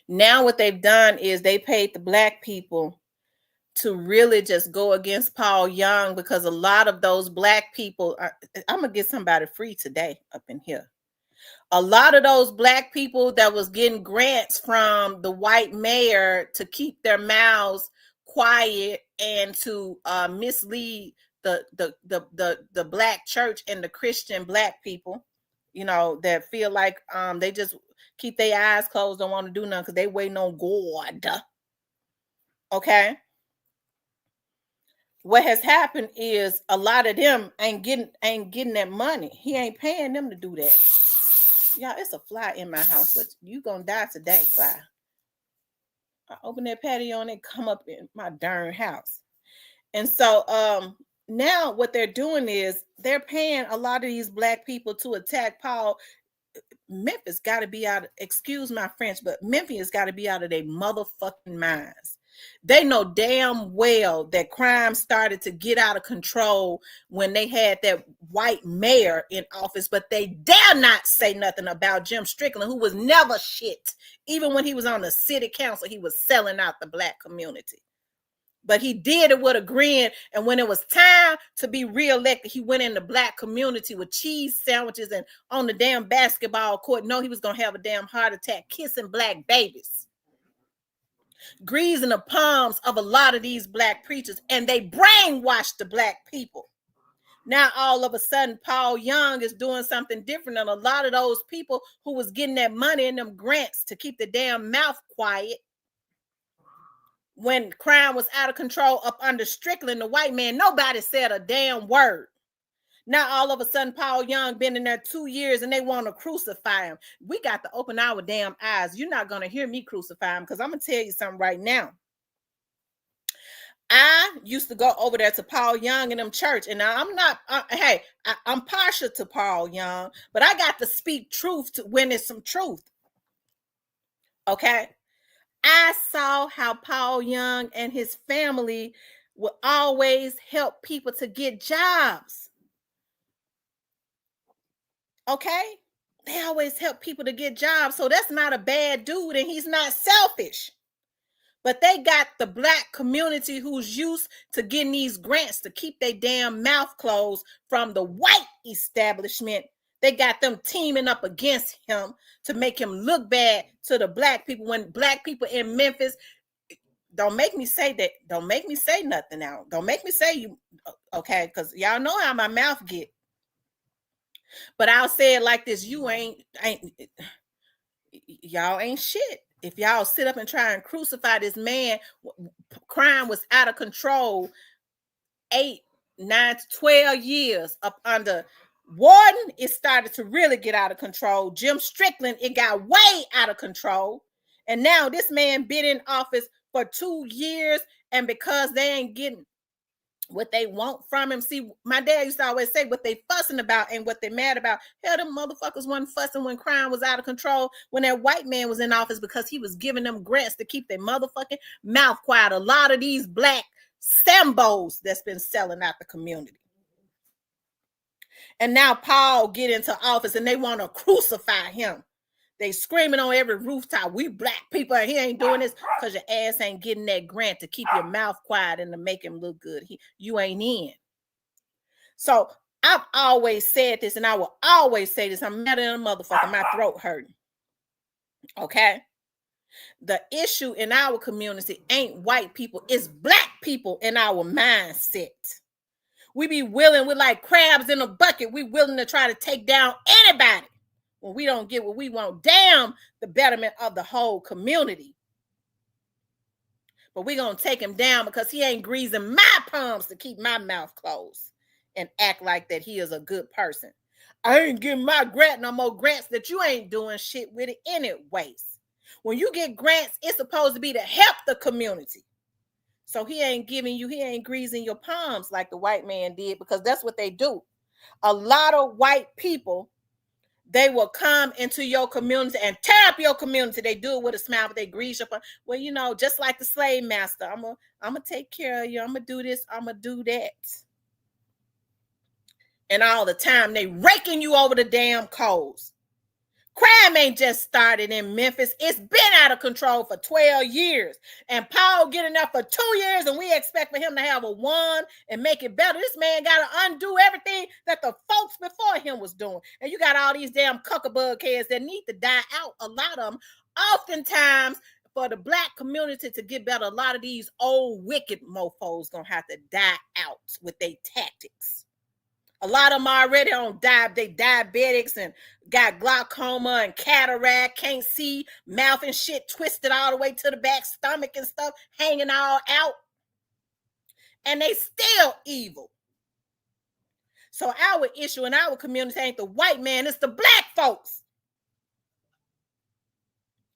Now what they've done is they paid the black people to really just go against Paul Young, because a lot of those black people I'm gonna get somebody free today up in here. A lot of those black people that was getting grants from the white mayor to keep their mouths quiet and to mislead the black church and the Christian black people, that feel like they just keep their eyes closed, don't want to do nothing because they waiting on God. Okay. What has happened is a lot of them ain't getting that money. He ain't paying them to do that. Y'all, it's a fly in my house, but you gonna die today, fly. I open that patio and they come up in my darn house. And so now what they're doing is they're paying a lot of these black people to attack Paul. Memphis got to be out, excuse my French, but Memphis got to be out of their motherfucking minds. They know damn well that crime started to get out of control when they had that white mayor in office, but they dare not say nothing about Jim Strickland, who was never shit. Even when he was on the city council, he was selling out the black community. But he did it with a grin. And when it was time to be reelected, he went in the black community with cheese sandwiches and on the damn basketball court. No, he was going to have a damn heart attack kissing black babies, greasing the palms of a lot of these black preachers. And they brainwashed the black people. Now, all of a sudden, Paul Young is doing something different than a lot of those people who was getting that money and them grants to keep the damn mouth quiet. When crime was out of control up under Strickland, the white man, nobody said a damn word. Now all of a sudden, Paul Young been in there 2 years and they want to crucify him. We got to open our damn eyes. You're not going to hear me crucify him, because I'm going to tell you something right now. I used to go over there to Paul Young and them church, and now I'm not, I'm partial to Paul Young, but I got to speak truth when it's some truth. Okay. I saw how Paul Young and his family would always help people to get jobs. Okay? They always help people to get jobs. So that's not a bad dude, and he's not selfish. But they got the black community who's used to getting these grants to keep their damn mouth closed from the white establishment. They got them teaming up against him to make him look bad to the black people, when black people in Memphis, don't make me say that. Don't make me say nothing now. Don't make me say you, okay? Because y'all know how my mouth get. But I'll say it like this. Y'all ain't shit. If y'all sit up and try and crucify this man, crime was out of control 8, 9, 12 years up under Warden. It started to really get out of control. Jim Strickland, it got way out of control. And now this man been in office for 2 years, and because they ain't getting what they want from him. See, my dad used to always say what they fussing about and what they mad about. Hell, them motherfuckers wasn't fussing when crime was out of control, when that white man was in office, because he was giving them grants to keep their motherfucking mouth quiet. A lot of these black Sambos that's been selling out the community. And now Paul get into office and they want to crucify him. They screaming on every rooftop, we black people, and he ain't doing this because your ass ain't getting that grant to keep your mouth quiet and to make him look good. You ain't in. So I've always said this, and I will always say this. I'm mad at a motherfucker. My throat hurting. Okay? The issue in our community ain't white people. It's black people in our mindset. We be willing, we're like crabs in a bucket. We willing to try to take down anybody when we don't get what we want. Damn the betterment of the whole community. But we're going to take him down because he ain't greasing my palms to keep my mouth closed and act like that he is a good person. I ain't getting my grant no more grants that you ain't doing shit with it anyways. When you get grants, it's supposed to be to help the community. So he ain't giving you, he ain't greasing your palms like the white man did, because that's what they do. A lot of white people, they will come into your community and tear up your community. They do it with a smile, but they grease up. Well, you know, just like the slave master, I'm gonna take care of you. I'm gonna do this. I'm gonna do that. And all the time they raking you over the damn coals. Crime ain't just started in Memphis. It's been out of control for 12 years. And Paul getting up for 2 years, and we expect for him to have a 1 and make it better. This man got to undo everything that the folks before him was doing. And you got all these damn cuckabug heads that need to die out. A lot of them. Oftentimes, for the black community to get better, a lot of these old wicked mofos going to have to die out with their tactics. A lot of them already on they diabetics and got glaucoma and cataract, can't see, mouth and shit twisted all the way to the back, stomach and stuff hanging all out. And they still evil. So our issue in our community ain't the white man, it's the black folks.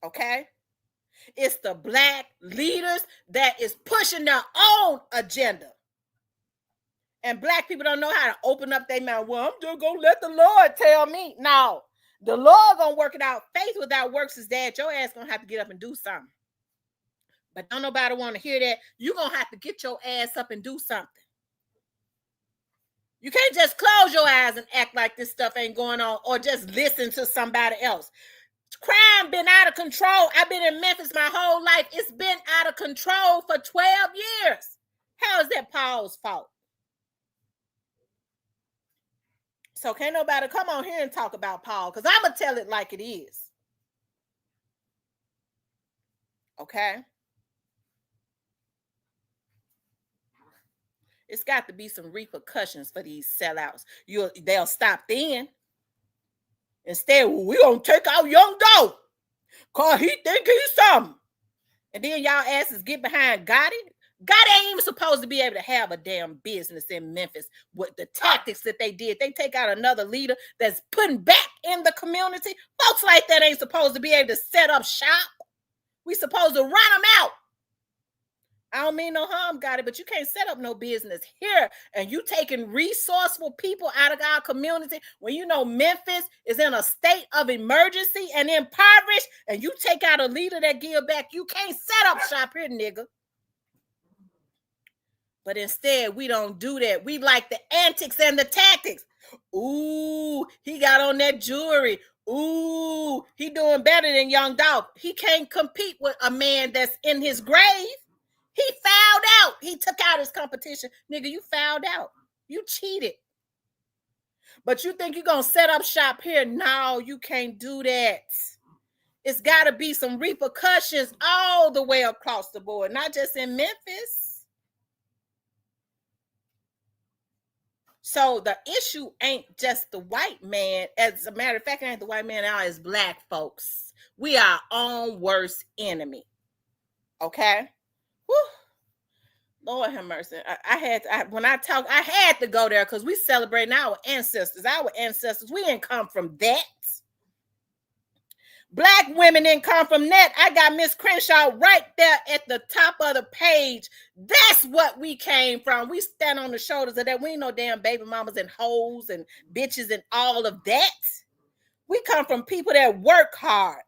Okay? It's the black leaders that is pushing their own agenda. And black people don't know how to open up their mouth. Well, I'm just going to let the Lord tell me. No, the Lord going to work it out. Faith without works is dead. Your ass going to have to get up and do something. But don't nobody want to hear that. You're going to have to get your ass up and do something. You can't just close your eyes and act like this stuff ain't going on or just listen to somebody else. Crime been out of control. I've been in Memphis my whole life. It's been out of control for 12 years. How is that Paul's fault? So can't nobody come on here and talk about Paul, because I'm going to tell it like it is. Okay? It's got to be some repercussions for these sellouts. They'll stop then. Instead, we're going to take out young dog because he think he's something. And then y'all asses get behind Gotti. Gotti ain't even supposed to be able to have a damn business in Memphis with the tactics that they did. They take out another leader that's putting back in the community. Folks like that ain't supposed to be able to set up shop. We supposed to run them out. I don't mean no harm, Gotti, but you can't set up no business here. And you taking resourceful people out of our community when you know Memphis is in a state of emergency and impoverished, and you take out a leader that give back. You can't set up shop here, nigga. But instead, we don't do that. We like the antics and the tactics. Ooh, he got on that jewelry. Ooh, he doing better than Young Dolph. He can't compete with a man that's in his grave. He fouled out. He took out his competition. Nigga, you fouled out. You cheated. But you think you're going to set up shop here? No, you can't do that. It's got to be some repercussions all the way across the board, not just in Memphis. So the issue ain't just the white man. As a matter of fact, it ain't the white man now, it's black folks. We are our own worst enemy. Okay? Whew. Lord have mercy. I had to go there because we celebrating our ancestors. Our ancestors, we didn't come from that. Black women didn't come from that. I got Miss Crenshaw right there at the top of the page. That's what we came from. We stand on the shoulders of that. We ain't no damn baby mamas and hoes and bitches and all of that. We come from people that work hard.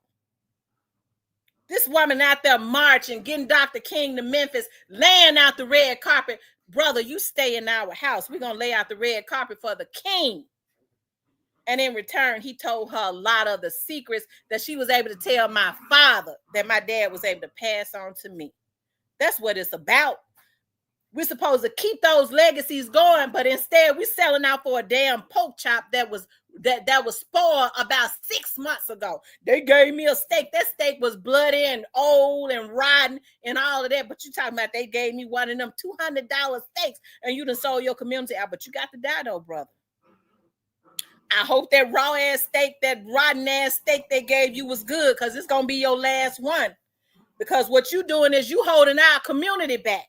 This woman out there marching, getting Dr. King to Memphis, laying out the red carpet. Brother, you stay in our house. We're going to lay out the red carpet for the king. And in return, he told her a lot of the secrets that she was able to tell my father that my dad was able to pass on to me. That's what it's about. We're supposed to keep those legacies going, but instead we're selling out for a damn pork chop that was spoiled about 6 months ago. They gave me a steak. That steak was bloody and old and rotten and all of that. But you talking about they gave me one of them $200 steaks and you done sold your community out. But you got to die though, brother. I hope that raw ass steak, that rotten ass steak they gave you was good, because it's going to be your last one. Because what you doing is you holding our community back.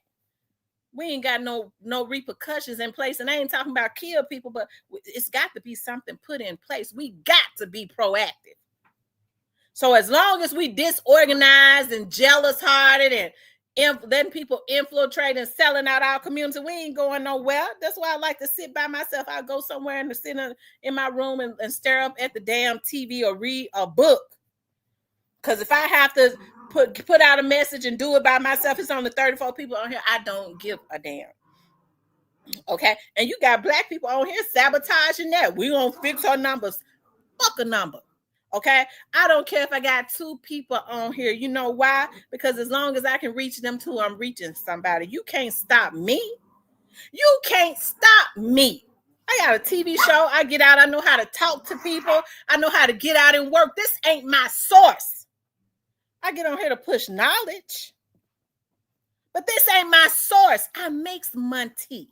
We ain't got no repercussions in place. And I ain't talking about kill people, but it's got to be something put in place. We got to be proactive. So as long as we disorganized and jealous hearted and letting people infiltrate and selling out our community. We ain't going nowhere. That's why I like to sit by myself. I'll go somewhere and sit in my room and stare up at the damn TV or read a book. Because if I have to put out a message and do it by myself, it's only 34 people on here. I don't give a damn. Okay, and you got black people on here sabotaging that. We gonna fix our numbers. Fuck a number. Okay, I don't care if I got 2 people on here. You know why? Because as long as I can reach them too, I'm reaching somebody. You can't stop me. You can't stop me. I got a TV show. I get out. I know how to talk to people. I know how to get out and work. This ain't my source. I get on here to push knowledge, but this ain't my source. I makes money.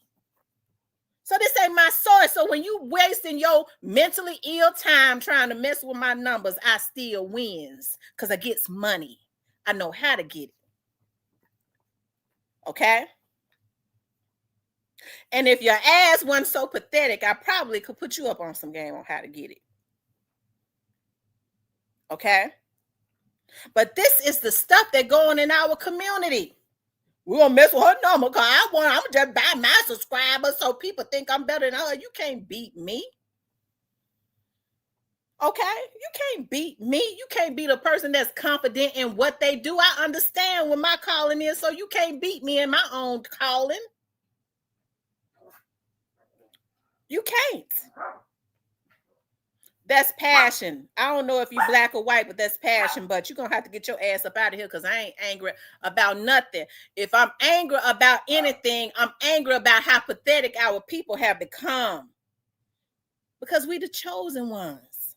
So this ain't my source. So when you wasting your mentally ill time trying to mess with my numbers, I still wins because I gets money. I know how to get it. Okay? And if your ass wasn't so pathetic, I probably could put you up on some game on how to get it. Okay? But this is the stuff that going in our community. We're gonna mess with her number because I'm just buy my subscribers so people think I'm better than her. You can't beat me. Okay? You can't beat me. You can't beat a person that's confident in what they do. I understand what my calling is, so you can't beat me in my own calling. You can't. That's passion. I don't know if you're black or white, but that's passion. But you're going to have to get your ass up out of here because I ain't angry about nothing. If I'm angry about anything, I'm angry about how pathetic our people have become. Because we the chosen ones.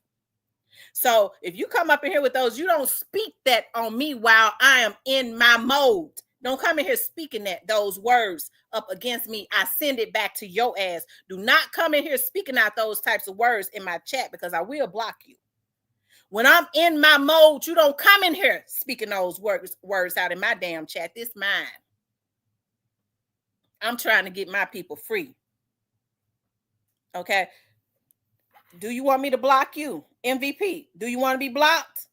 So if you come up in here with those, you don't speak that on me while I am in my mode. Don't come in here speaking those words up against me. I send it back to your ass. Do not come in here speaking out those types of words in my chat because I will block you. When I'm in my mode, you don't come in here speaking those words out in my damn chat. This mine. I'm trying to get my people free. Okay. Do you want me to block you? MVP, do you want to be blocked?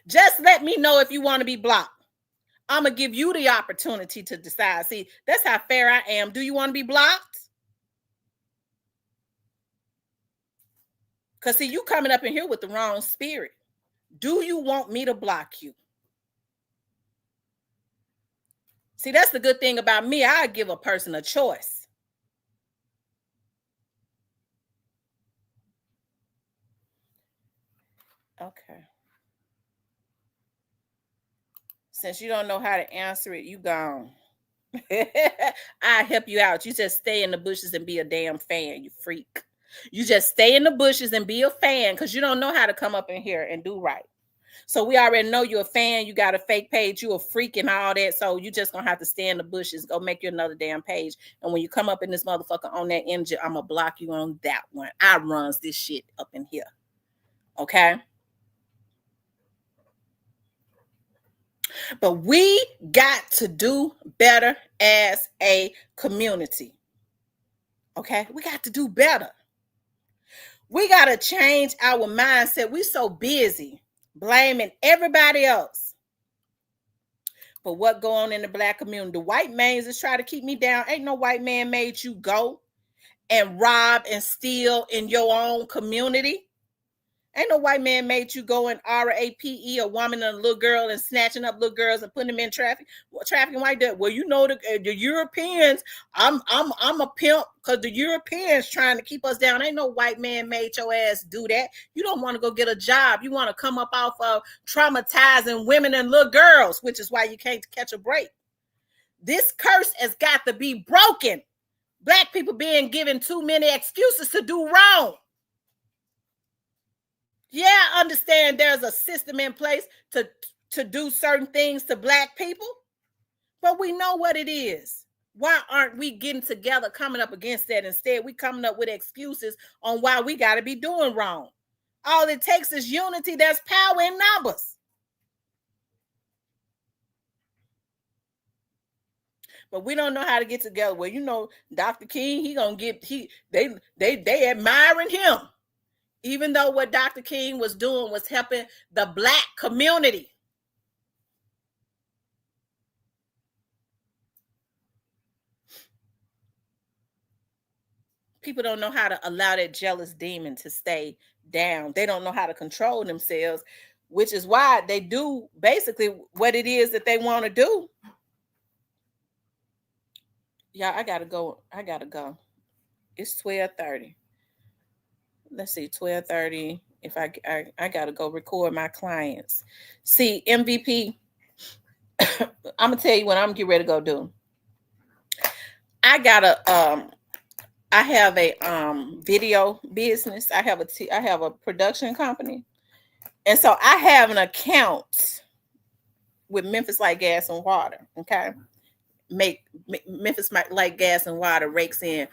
Just let me know if you want to be blocked. I'm going to give you the opportunity to decide. See, that's how fair I am. Do you want to be blocked? Because, see, you coming up in here with the wrong spirit. Do you want me to block you? See, that's the good thing about me. I give a person a choice. Okay. Since you don't know how to answer it, you gone. I'll help you out. You just stay in the bushes and be a damn fan, you freak. You just stay in the bushes and be a fan because you don't know how to come up in here and do right. So we already know you're a fan. You got a fake page. You a freak and all that. So you just going to have to stay in the bushes. Go make you another damn page. And when you come up in this motherfucker on that energy, I'm going to block you on that one. I runs this shit up in here. Okay? But we got to do better as a community. Okay? We got to do better. We got to change our mindset. We so busy blaming everybody else for what go on in the black community. The white man is trying to keep me down. Ain't no white man made you go and rob and steal in your own community. Ain't no white man made you go and rape a woman and a little girl and snatching up little girls and putting them in trafficking like that. Well, you know the Europeans. I'm a pimp because the Europeans trying to keep us down. Ain't no white man made your ass do that. You don't want to go get a job. You want to come up off of traumatizing women and little girls, which is why you can't catch a break. This curse has got to be broken. Black people being given too many excuses to do wrong. Yeah, I understand there's a system in place to do certain things to black people, but we know what it is. Why aren't we getting together, coming up against that? Instead, we coming up with excuses on why we got to be doing wrong. All it takes is unity. There's power in numbers. But we don't know how to get together. Well, you know, Dr. King, they admiring him. Even though what Dr. King was doing was helping the black community. People don't know how to allow that jealous demon to stay down. They don't know how to control themselves, which is why they do basically what it is that they want to do. Yeah, I gotta go. It's 12:30. Let's see, 12:30. If I gotta go record my clients. See, MVP, I'm gonna tell you what I'm getting ready to go do. I gotta I have a video business. I have a production company. And so I have an account with Memphis Light Gas and Water. Okay. Memphis Light Gas and Water rakes in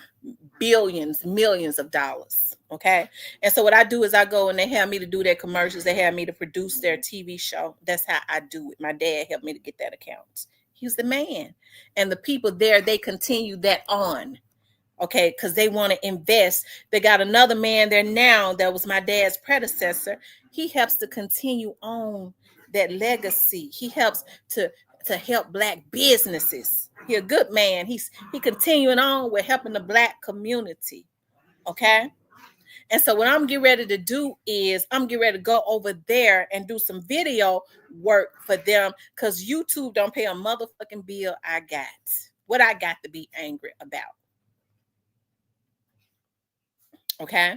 billions, millions of dollars. Okay. And so what I do is I go and they have me to do their commercials. They have me to produce their TV show. That's how I do it. My dad helped me to get that account. He's the man. And the people there, they continue that on. Okay, because they want to invest. They got another man there now that was my dad's predecessor. He helps to continue on that legacy. He helps to help Black businesses. He's a good man. He continuing on with helping the Black community. Okay. And so what I'm getting ready to do is I'm getting ready to go over there and do some video work for them because YouTube don't pay a motherfucking bill I got. What I got to be angry about. Okay.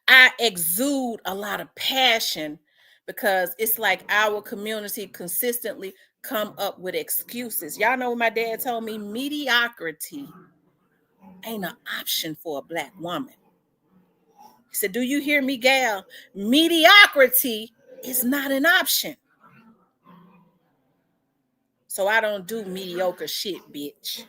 I exude a lot of passion because it's like our community consistently come up with excuses. Y'all know what my dad told me? Mediocrity ain't an option for a Black woman. He said, do you hear me, gal? Mediocrity is not an option. So I don't do mediocre shit, bitch.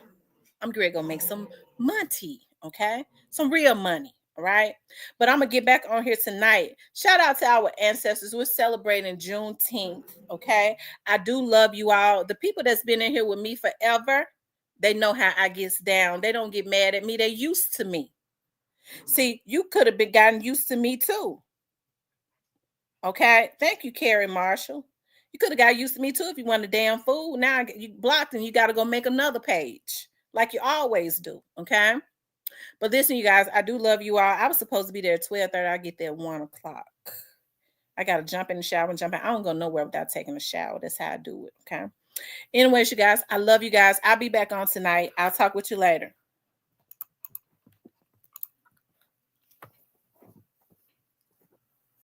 I'm ready to go make some money, okay? Some real money. All right. But I'm going to get back on here tonight. Shout out to our ancestors. We're celebrating Juneteenth. Okay. I do love you all. The people that's been in here with me forever, they know how I gets down. They don't get mad at me. They're used to me. See, you could have been gotten used to me too. Okay. Thank you, Carrie Marshall. You could have got used to me too if you want a damn fool. Now you blocked and you got to go make another page like you always do. Okay. But listen, you guys, I do love you all. I was supposed to be there at 12:30. I get there at 1 o'clock. I got to jump in the shower and jump in. I don't go nowhere without taking a shower. That's how I do it. Okay. Anyways, you guys, I love you guys. I'll be back on tonight. I'll talk with you later.